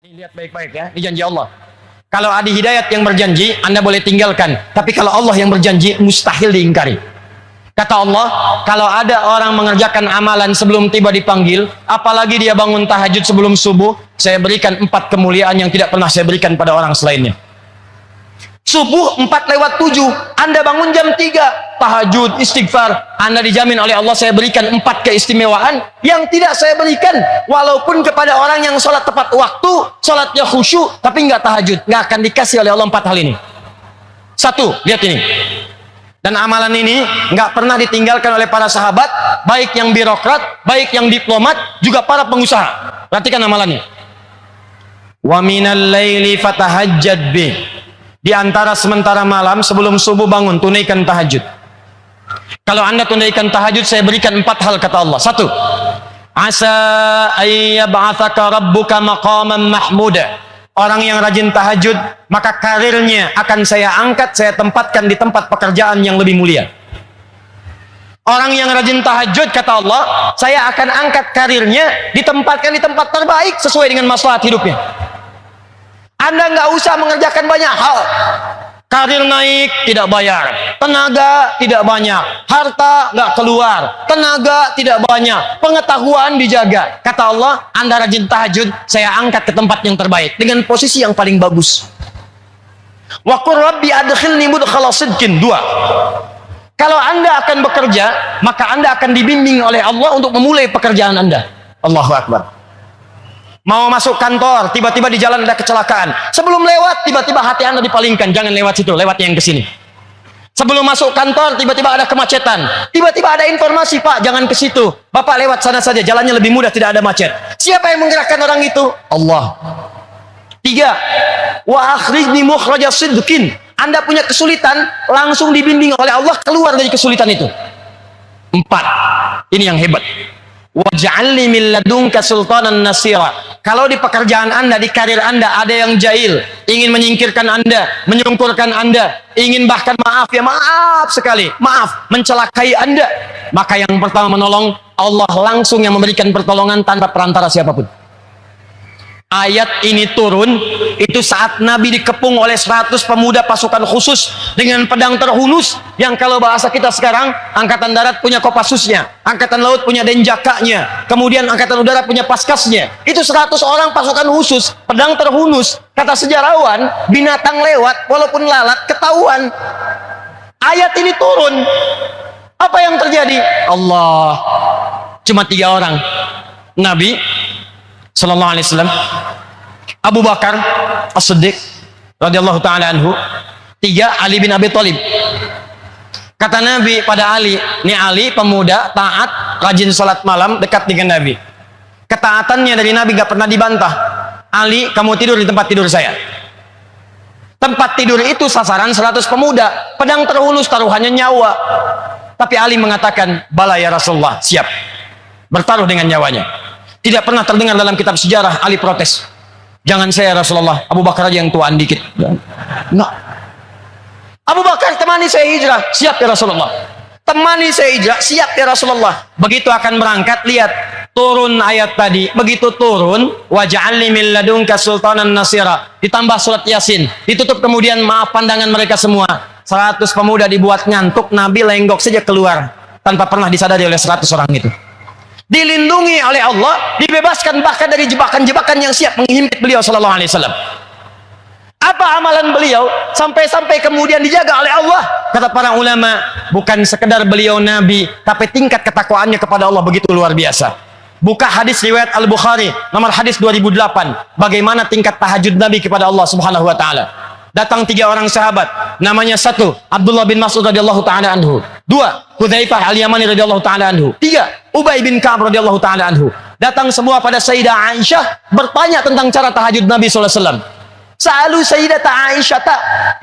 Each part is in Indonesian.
Lihat baik-baik ya, ini janji Allah. Kalau ada hidayat yang berjanji, Anda boleh tinggalkan. Tapi kalau Allah yang berjanji, mustahil diingkari. Kata Allah, kalau ada orang mengerjakan amalan sebelum tiba dipanggil, apalagi dia bangun tahajud sebelum subuh, saya berikan 4 kemuliaan yang tidak pernah saya berikan pada orang selainnya. Subuh 4:07, Anda bangun jam 3, tahajud, istighfar, Anda dijamin oleh Allah saya berikan 4 keistimewaan yang tidak saya berikan walaupun kepada orang yang sholat tepat waktu, sholatnya khusyuk tapi nggak tahajud, nggak akan dikasih oleh Allah 4 hal ini. 1, lihat ini, dan amalan ini nggak pernah ditinggalkan oleh para sahabat, baik yang birokrat, baik yang diplomat, juga para pengusaha. Perhatikan amalannya. Wa minal laili fatahajjad bih. Di antara sementara malam sebelum subuh bangun, tunaikan tahajud. Kalau Anda tunaikan tahajud, saya berikan 4 hal kata Allah. 1, asa ayyab'atsaka rabbuka maqaman mahmuda. Orang yang rajin tahajud, maka karirnya akan saya angkat, saya tempatkan di tempat pekerjaan yang lebih mulia. Orang yang rajin tahajud, kata Allah, saya akan angkat karirnya, ditempatkan di tempat terbaik sesuai dengan maslahat hidupnya. Anda nggak usah mengerjakan banyak hal. Karir naik, tidak bayar. Tenaga, tidak banyak. Harta, nggak keluar. Tenaga, tidak banyak. Pengetahuan dijaga. Kata Allah, Anda rajin tahajud, saya angkat ke tempat yang terbaik. Dengan posisi yang paling bagus. Wa qur rabbi adkhilni mudkhala sidqin. 2. Kalau Anda akan bekerja, maka Anda akan dibimbing oleh Allah untuk memulai pekerjaan Anda. Allahu Akbar. Mau masuk kantor, tiba-tiba di jalan ada kecelakaan. Sebelum lewat, tiba-tiba hati Anda dipalingkan. Jangan lewat situ, lewat yang ke sini. Sebelum masuk kantor, tiba-tiba ada kemacetan. Tiba-tiba ada informasi, Pak, jangan ke situ. Bapak lewat sana saja, jalannya lebih mudah, tidak ada macet. Siapa yang menggerakkan orang itu? Allah. 3. Wa akhrijni mukhraja sidqin. Anda punya kesulitan, langsung dibimbing oleh Allah keluar dari kesulitan itu. 4. Ini yang hebat. Waj'alni min ladunka sultanan nasira. Kalau di pekerjaan Anda, di karir Anda ada yang jahil, ingin menyingkirkan Anda, menyungkurkan Anda, ingin bahkan maaf sekali, mencelakai Anda, maka yang pertama menolong Allah langsung yang memberikan pertolongan tanpa perantara siapapun. Ayat ini turun itu saat Nabi dikepung oleh 100 pemuda pasukan khusus dengan pedang terhunus, yang kalau bahasa kita sekarang, angkatan darat punya kopassusnya, angkatan laut punya denjakanya, kemudian angkatan udara punya paskasnya. Itu 100 orang pasukan khusus, pedang terhunus. Kata sejarawan, binatang lewat walaupun lalat ketahuan. Ayat ini turun, apa yang terjadi? Allah, cuma 3 orang, Nabi sallallahu alaihi wasallam, Abu Bakar As-Siddiq radhiyallahu taala anhu, 3 Ali bin Abi Thalib. Kata Nabi pada Ali, ini Ali pemuda taat, rajin salat malam, dekat dengan Nabi. Ketaatannya dari Nabi gak pernah dibantah. Ali, kamu tidur di tempat tidur saya. Tempat tidur itu sasaran 100 pemuda, pedang terhunus, taruhannya nyawa. Tapi Ali mengatakan, bala ya Rasulullah, siap bertaruh dengan nyawanya. Tidak pernah terdengar dalam kitab sejarah Ali protes. Jangan saya Rasulullah, Abu Bakar aja yang tuaan dikit. Nah, Abu Bakar, temani saya hijrah. Siap ya Rasulullah. Temani saya hijrah. Siap ya Rasulullah. Begitu akan berangkat, lihat turun ayat tadi. Begitu turun, waj'alni min ladunka sultanan nasira. Ditambah surat Yasin. Ditutup kemudian maaf pandangan mereka semua. 100 pemuda dibuat ngantuk, Nabi lenggok saja keluar tanpa pernah disadari oleh 100 orang itu. Dilindungi oleh Allah, dibebaskan bahkan dari jebakan-jebakan yang siap menghimpit beliau sallallahu alaihi wasallam. Apa amalan beliau sampai-sampai kemudian dijaga oleh Allah? Kata para ulama, bukan sekedar beliau nabi, tapi tingkat ketakwaannya kepada Allah begitu luar biasa. Buka hadis riwayat Al-Bukhari nomor hadis 2008, bagaimana tingkat tahajud Nabi kepada Allah Subhanahu wa taala. Datang 3 orang sahabat, namanya 1 Abdullah bin Mas'ud radhiyallahu taala anhu, 2 Hudzaifah al-Yamani radhiyallahu taala anhu, 3 Ubay bin Ka'ab radhiyallahu taala anhu. Datang semua pada Sayyidah Aisyah bertanya tentang cara tahajud Nabi sallallahu alaihi wasallam. Sa'alu Sayyidata Aisyah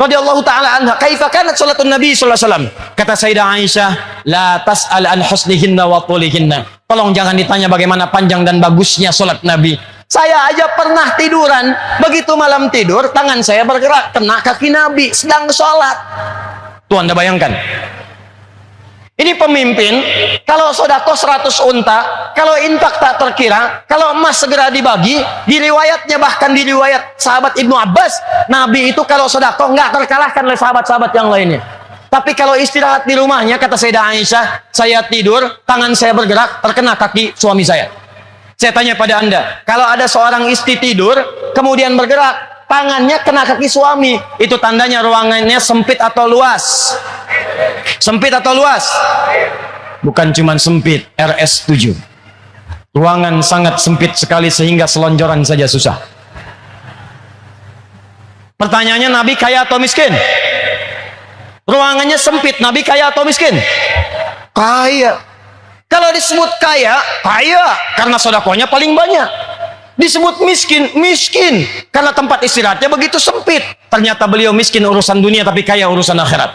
radhiyallahu taala anha, kaifa kanat salatun Nabi sallallahu alaihi wasallam? Kata Sayyidah Aisyah, la tas'al an husnihinna wa tulihinna. Tolong jangan ditanya bagaimana panjang dan bagusnya salat Nabi. Saya aja pernah tiduran, begitu malam tidur, tangan saya bergerak, kena kaki Nabi, sedang sholat. Tuh Anda bayangkan. Ini pemimpin, kalau sedekah 100 unta, kalau infak tak terkira, kalau emas segera dibagi, di riwayatnya bahkan di riwayat sahabat Ibnu Abbas, Nabi itu kalau sedekah nggak terkalahkan oleh sahabat-sahabat yang lainnya. Tapi kalau istirahat di rumahnya, kata Sayyidah Aisyah, saya tidur, tangan saya bergerak, terkena kaki suami saya. Saya tanya pada Anda, kalau ada seorang istri tidur, kemudian bergerak, tangannya kena kaki suami, itu tandanya ruangannya sempit atau luas? Sempit atau luas? Bukan cuma sempit, RS7. Ruangan sangat sempit sekali sehingga selonjoran saja susah. Pertanyaannya, Nabi kaya atau miskin? Ruangannya sempit, Nabi kaya atau miskin? Kaya. Kalau disebut kaya, kaya karena sedekahnya paling banyak. Disebut miskin, miskin karena tempat istirahatnya begitu sempit. Ternyata beliau miskin urusan dunia tapi kaya urusan akhirat.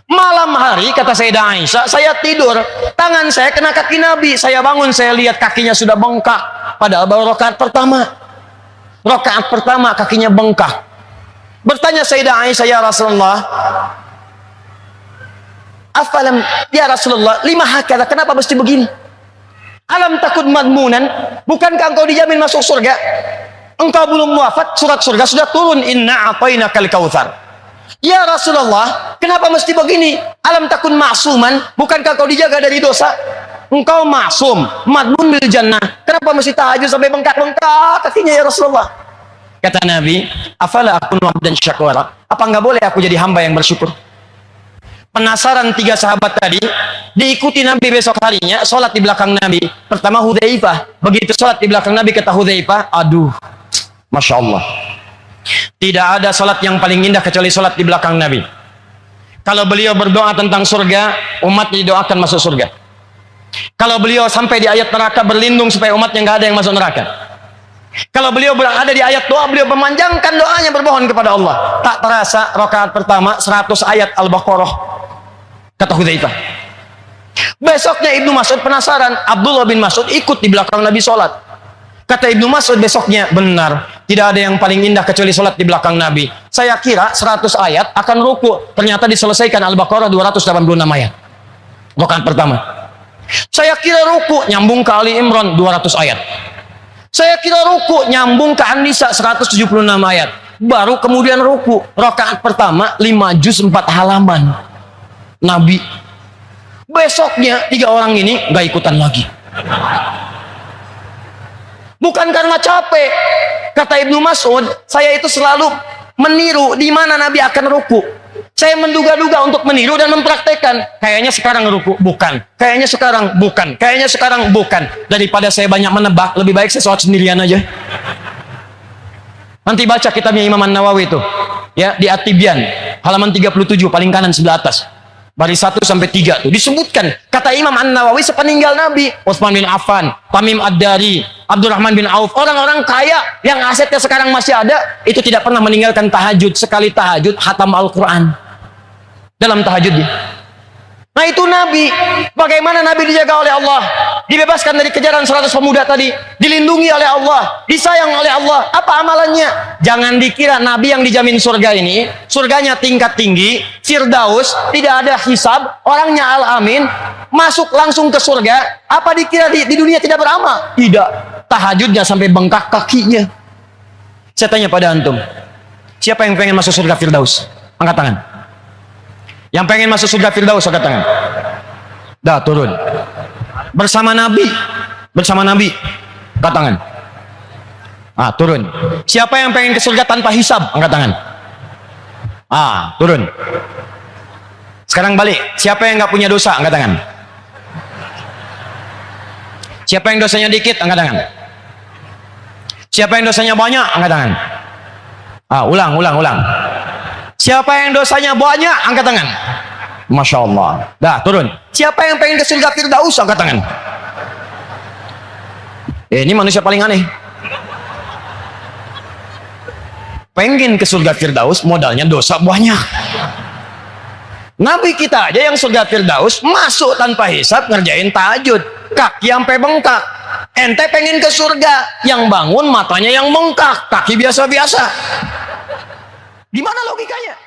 Malam hari, kata Sayyidah Aisyah, saya tidur, tangan saya kena kaki Nabi. Saya bangun, saya lihat kakinya sudah bengkak. Padahal baru rakaat pertama. Rakaat pertama kakinya bengkak. Bertanya Sayyidah Aisyah, ya Rasulullah, afalam, ya Rasulullah, lima hakadha, kenapa mesti begini? Alam takut madmunan, bukankah engkau dijamin masuk surga? Engkau belum wafat, surat surga sudah turun, inna a'tainakal kautsar. Ya Rasulullah, kenapa mesti begini? Alam takun ma'suman, bukankah kau dijaga dari dosa? Engkau ma'sum, madmun bil jannah. Kenapa mesti tahajud sampai bengkak-bengkak kakinya ya Rasulullah? Kata Nabi, afala akunu abdan syakura? Apa enggak boleh aku jadi hamba yang bersyukur? Penasaran tiga sahabat tadi, diikuti Nabi besok harinya, sholat di belakang Nabi. Pertama Hudzaifah, begitu sholat di belakang Nabi, kata Hudzaifah, aduh, Masya Allah, tidak ada sholat yang paling indah kecuali sholat di belakang Nabi. Kalau beliau berdoa tentang surga, umat didoakan masuk surga. Kalau beliau sampai di ayat neraka, berlindung supaya umatnya nggak ada yang masuk neraka. Kalau beliau berada di ayat doa, beliau memanjangkan doanya, bermohon kepada Allah. Tak terasa rakaat pertama 100 ayat Al-Baqarah, kata Hudzaifah. Besoknya Ibnu Mas'ud penasaran, Abdullah bin Mas'ud ikut di belakang Nabi sholat. Kata Ibnu Mas'ud besoknya, benar, tidak ada yang paling indah kecuali sholat di belakang Nabi. Saya kira 100 ayat akan ruku, ternyata diselesaikan Al-Baqarah 286 ayat rakaat pertama. Saya kira ruku, nyambung ke Ali Imran 200 ayat. Saya kira ruku, nyambung ke An-Nisa 176 ayat. Baru kemudian ruku, rakaat pertama 5 juz 4 halaman. Nabi. Besoknya tiga orang ini gak ikutan lagi. Bukan karena capek. Kata Ibnu Mas'ud, saya itu selalu meniru di mana Nabi akan ruku. Saya menduga-duga untuk meniru dan mempraktekkan. Kayaknya sekarang ruku, bukan. Kayaknya sekarang, bukan. Kayaknya sekarang, bukan. Daripada saya banyak menebak, lebih baik saya sholat sendirian aja. Nanti baca kitabnya Imam An-Nawawi itu, ya, di At-Tibyan, halaman 37, paling kanan sebelah atas. Baris 1 sampai 3 tuh disebutkan. Kata Imam An-Nawawi, sepeninggal Nabi, Utsman bin Affan, Tamim Ad-Dari, Abdurrahman bin Auf, orang-orang kaya yang asetnya sekarang masih ada, itu tidak pernah meninggalkan tahajud. Sekali tahajud, khatam Al-Quran dalam tahajudnya. Nah itu Nabi. Bagaimana Nabi dijaga oleh Allah, dibebaskan dari kejaran 100 pemuda tadi, dilindungi oleh Allah, disayang oleh Allah. Apa amalannya? Jangan dikira Nabi yang dijamin surga ini, surganya tingkat tinggi, Firdaus, tidak ada hisab, orangnya Al-Amin, masuk langsung ke surga. Apa dikira di dunia tidak beramal? Tidak. Tahajudnya sampai bengkak kakinya. Saya tanya pada antum, siapa yang pengen masuk surga Firdaus? Angkat tangan. Yang pengen masuk surga Firdaus, angkat tangan. Dah, turun. Bersama Nabi. Bersama Nabi. Angkat tangan. Ah, turun. Siapa yang pengen ke surga tanpa hisab? Angkat tangan. Ah, turun. Sekarang balik. Siapa yang nggak punya dosa? Angkat tangan. Siapa yang dosanya dikit? Angkat tangan. Siapa yang dosanya banyak? Angkat tangan. Ah, ulang. Siapa yang dosanya banyak? Angkat tangan. Masya Allah. Dah, turun. Siapa yang pengen ke surga Firdaus? Angkat tangan. Ini manusia paling aneh. Pengen ke surga Firdaus, modalnya dosa banyak. Nabi kita aja yang surga Firdaus masuk tanpa hisab, ngerjain tahajud, kaki sampai bengkak. Ente pengen ke surga, yang bangun matanya yang bengkak, kaki biasa-biasa. Gimana logikanya?